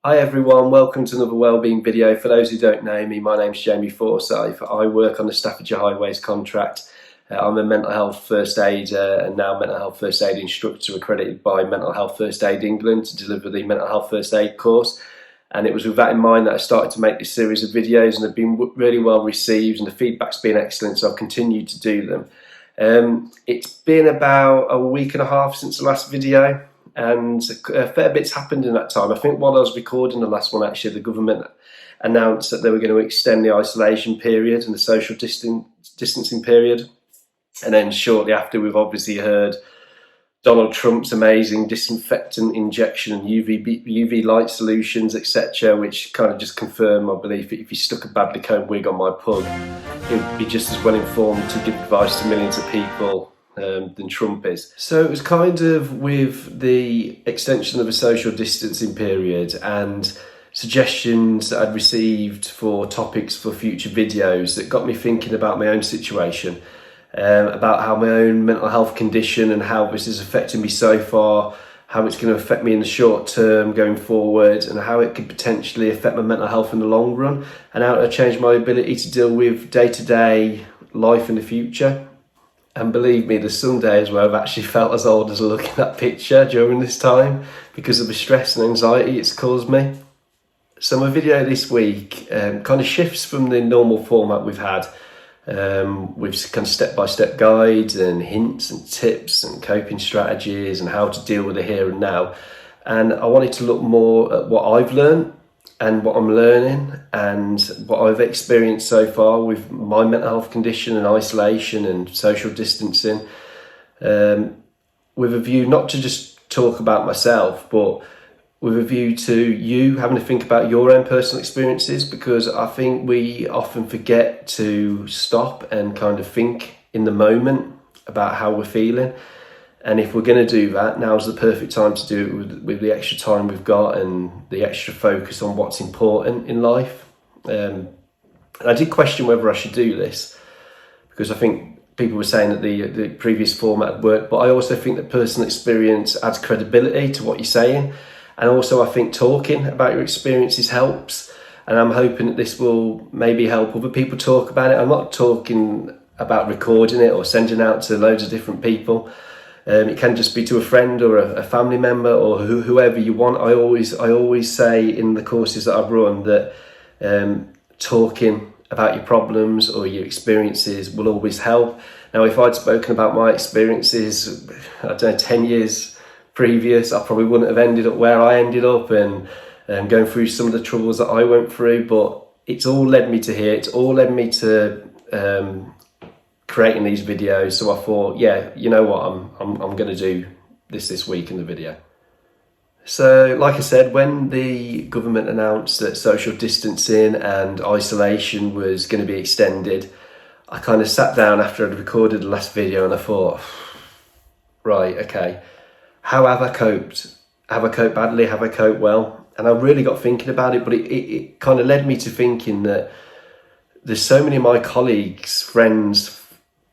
Hi everyone, welcome to another Wellbeing video. For those who don't know me, my name's Jamie Forsyth. I work on the Staffordshire Highways contract. I'm a mental health first aider and now mental health first aid instructor accredited by Mental Health First Aid England to deliver the mental health first aid course. And it was with that in mind that I started to make this series of videos, and they've been really well received and the feedback's been excellent, so I've continued to do them. It's been about a week and a half since the last video, and a fair bit's happened in that time. I think while I was recording the last one, actually, the government announced that they were going to extend the isolation period and the social distancing period. And then shortly after, we've obviously heard Donald Trump's amazing disinfectant injection and UV light solutions, etc., which kind of just confirmed my belief that if you stuck a badly combed wig on my pug, it would be just as well informed to give advice to millions of people than Trump is. So it was kind of with the extension of a social distancing period and suggestions that I'd received for topics for future videos that got me thinking about my own situation, about how my own mental health condition and how this has affected me so far, how it's going to affect me in the short term going forward, and how it could potentially affect my mental health in the long run, and how it change my ability to deal with day-to-day life in the future. And believe me, there's some days where I've actually felt as old as I look at that picture during this time because of the stress and anxiety it's caused me. So my video this week kind of shifts from the normal format we've had, with kind of step-by-step guides and hints and tips and coping strategies and how to deal with the here and now. And I wanted to look more at what I've learned and what I'm learning and what I've experienced so far with my mental health condition and isolation and social distancing, with a view not to just talk about myself, but with a view to you having to think about your own personal experiences, because I think we often forget to stop and kind of think in the moment about how we're feeling. And if we're going to do that, now's the perfect time to do it with the extra time we've got and the extra focus on what's important in life. I did question whether I should do this because I think people were saying that the previous format had worked, but I also think that personal experience adds credibility to what you're saying. And also I think talking about your experiences helps. And I'm hoping that this will maybe help other people talk about it. I'm not talking about recording it or sending out to loads of different people. It can just be to a friend or a family member or whoever you want. I always say in the courses that I've run that talking about your problems or your experiences will always help. Now, if I'd spoken about my experiences, I don't know, 10 years previous, I probably wouldn't have ended up where I ended up and going through some of the troubles that I went through. But it's all led me to here. It's all led me to creating these videos. So I thought, yeah, you know what, I'm going to do this week in the video. So like I said, when the government announced that social distancing and isolation was going to be extended, I kind of sat down after I'd recorded the last video and I thought, right, okay, how have I coped? Have I coped badly? Have I coped well? And I really got thinking about it, but it kind of led me to thinking that there's so many of my colleagues, friends,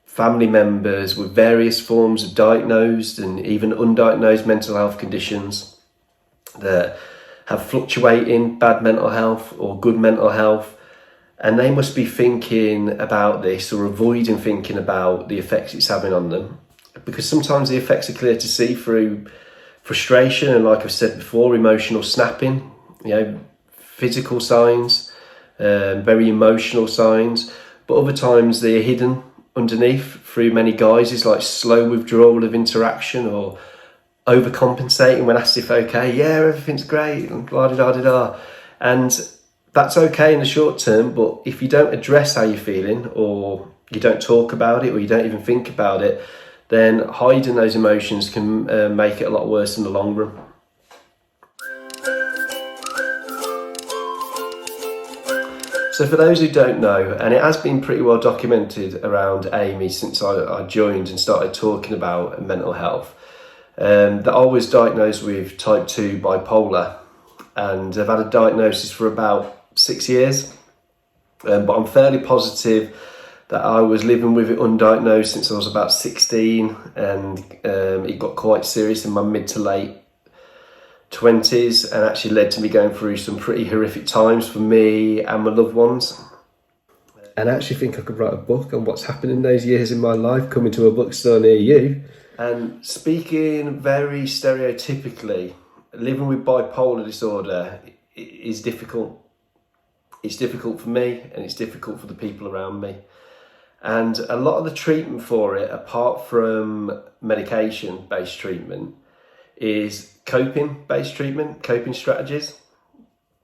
family members with various forms of diagnosed and even undiagnosed mental health conditions that have fluctuating bad mental health or good mental health, and they must be thinking about this or avoiding thinking about the effects it's having on them, because sometimes the effects are clear to see through frustration and, like I've said before, emotional snapping, physical signs, very emotional signs, but other times they're hidden underneath through many guises like slow withdrawal of interaction or overcompensating when asked if okay, yeah, everything's great, and blah da da da da. And that's okay in the short term, but if you don't address how you're feeling, or you don't talk about it, or you don't even think about it, then hiding those emotions can make it a lot worse in the long run. So for those who don't know, and it has been pretty well documented around Amy since I joined and started talking about mental health, that I was diagnosed with type 2 bipolar, and I've had a diagnosis for about 6 years, but I'm fairly positive that I was living with it undiagnosed since I was about 16, and it got quite serious in my mid to late 20s, and actually led to me going through some pretty horrific times for me and my loved ones. And I actually think I could write a book on what's happened in those years in my life, coming to a bookstore near you. And speaking very stereotypically, living with bipolar disorder is difficult. It's difficult for me, and it's difficult for the people around me. And a lot of the treatment for it, apart from medication-based treatment, is coping-based treatment, coping strategies,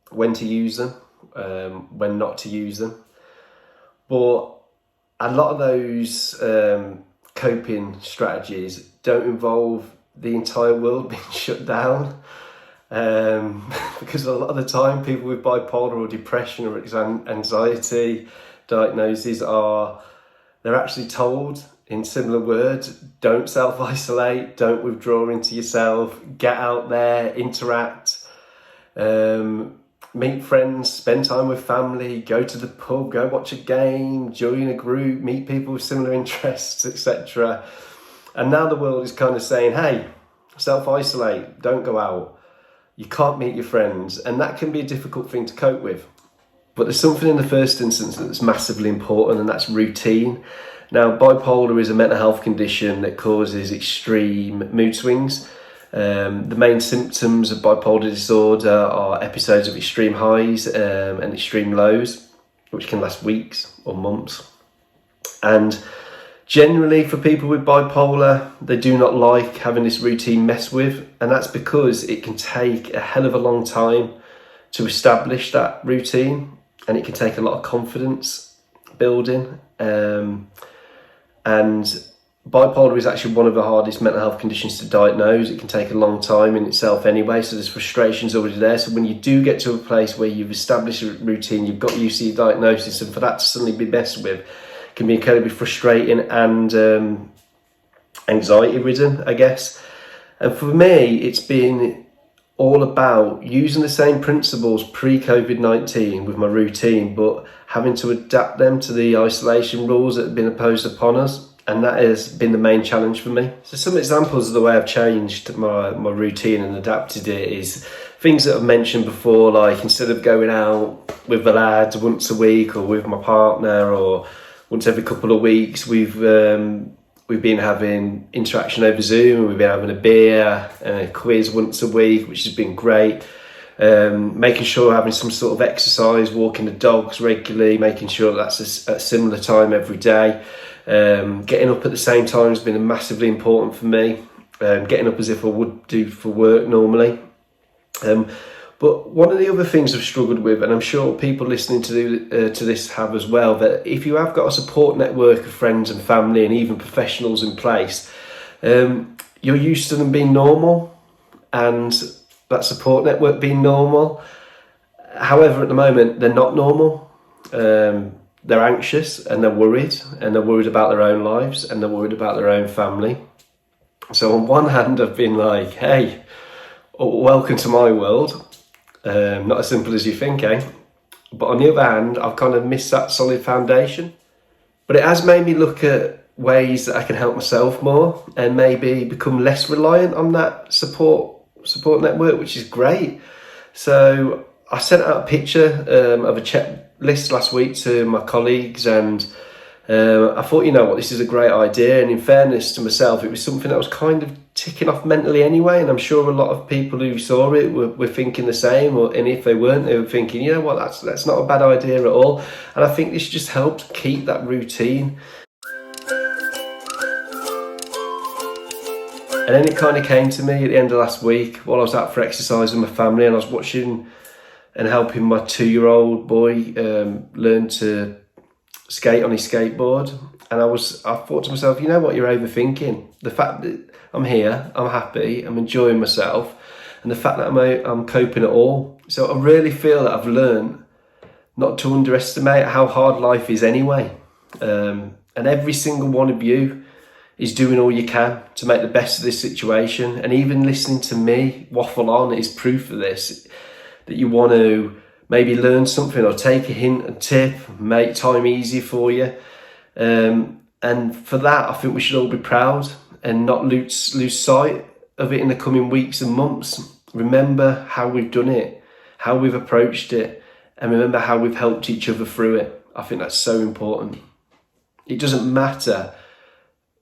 when to use them, when not to use them. But a lot of those coping strategies don't involve the entire world being shut down. Because a lot of the time people with bipolar or depression or anxiety diagnoses they're actually told in similar words, don't self-isolate, don't withdraw into yourself, get out there, interact, meet friends, spend time with family, go to the pub, go watch a game, join a group, meet people with similar interests, etc. And now the world is kind of saying, hey, self-isolate, don't go out. You can't meet your friends, and that can be a difficult thing to cope with. But there's something in the first instance that's massively important, and that's routine. Now, bipolar is a mental health condition that causes extreme mood swings. The main symptoms of bipolar disorder are episodes of extreme highs and extreme lows, which can last weeks or months. And generally, for people with bipolar, they do not like having this routine messed with, and that's because it can take a hell of a long time to establish that routine, and it can take a lot of confidence building. And bipolar is actually one of the hardest mental health conditions to diagnose. It can take a long time in itself anyway, so there's frustrations already there. So when you do get to a place where you've established a routine, you've got used to your diagnosis, and for that to suddenly be messed with can be incredibly frustrating and anxiety ridden, I guess. And for me, it's been all about using the same principles pre-COVID-19 with my routine, but having to adapt them to the isolation rules that have been imposed upon us. And that has been the main challenge for me. So some examples of the way I've changed my routine and adapted it is things that I've mentioned before, like instead of going out with the lads once a week or with my partner or once every couple of weeks, we've been having interaction over Zoom. We've been having a beer and a quiz once a week, which has been great. Making sure we're having some sort of exercise, walking the dogs regularly, making sure that's at a similar time every day. Getting up at the same time has been massively important for me. Getting up as if I would do for work normally. But one of the other things I've struggled with, and I'm sure people listening to this have as well, that if you have got a support network of friends and family and even professionals in place, you're used to them being normal and that support network being normal. However, at the moment, they're not normal. They're anxious and they're worried about their own lives and they're worried about their own family. So on one hand, I've been like, hey, welcome to my world. Not as simple as you think, eh? But on the other hand, I've kind of missed that solid foundation. But it has made me look at ways that I can help myself more and maybe become less reliant on that support network, which is great. So I sent out a picture of a checklist last week to my colleagues, and I thought, you know what, this is a great idea. And in fairness to myself, it was something that was kind of ticking off mentally anyway, and I'm sure a lot of people who saw it were thinking the same, and if they weren't, they were thinking, you know what, that's not a bad idea at all. And I think this just helped keep that routine. And then it kind of came to me at the end of last week while I was out for exercise with my family, and I was watching and helping my 2-year-old boy learn to skate on his skateboard. And I thought to myself, you know what, you're overthinking. The fact that I'm here, I'm happy, I'm enjoying myself, and the fact that I'm coping at all. So I really feel that I've learned not to underestimate how hard life is anyway. And every single one of you is doing all you can to make the best of this situation. And even listening to me waffle on is proof of this, that you want to maybe learn something or take a hint and tip, make time easier for you. And for that, I think we should all be proud and not lose sight of it in the coming weeks and months. remember how we've done it, how we've approached it, and remember how we've helped each other through it. I think that's so important. It doesn't matter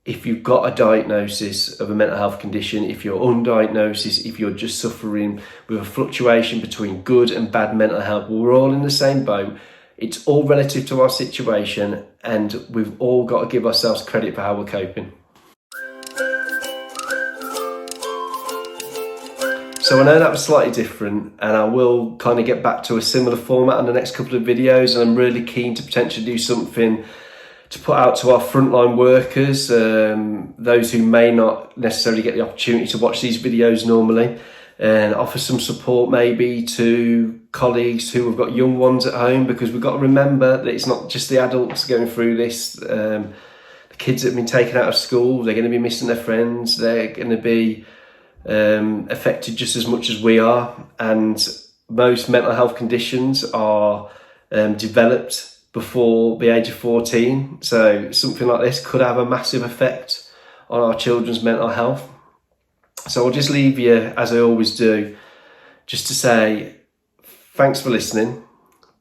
if you've got a diagnosis of a mental health condition, if you're undiagnosed, if you're just suffering with a fluctuation between good and bad mental health, we're all in the same boat. It's all relative to our situation, and we've all got to give ourselves credit for how we're coping. So I know that was slightly different, and I will kind of get back to a similar format on the next couple of videos, and I'm really keen to potentially do something to put out to our frontline workers, those who may not necessarily get the opportunity to watch these videos normally, and offer some support maybe to colleagues who have got young ones at home, because we've got to remember that it's not just the adults going through this. The kids that have been taken out of school, they're going to be missing their friends, they're going to be affected just as much as we are, and most mental health conditions are developed before the age of 14, so something like this could have a massive effect on our children's mental health. So I'll just leave you, as I always do, just to say thanks for listening.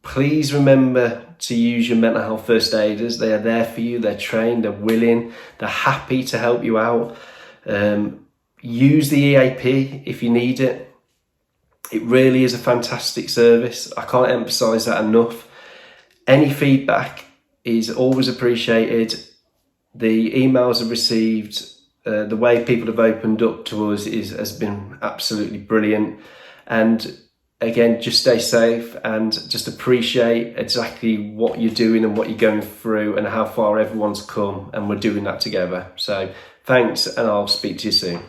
Please remember to use your mental health first aiders. They are there for you, they're trained, they're willing, they're happy to help you out. Use the EAP if you need it. It really is a fantastic service. I can't emphasise that enough. Any feedback is always appreciated. The emails I've received, the way people have opened up to us has been absolutely brilliant. And again, just stay safe and just appreciate exactly what you're doing and what you're going through and how far everyone's come, and we're doing that together. So thanks, and I'll speak to you soon.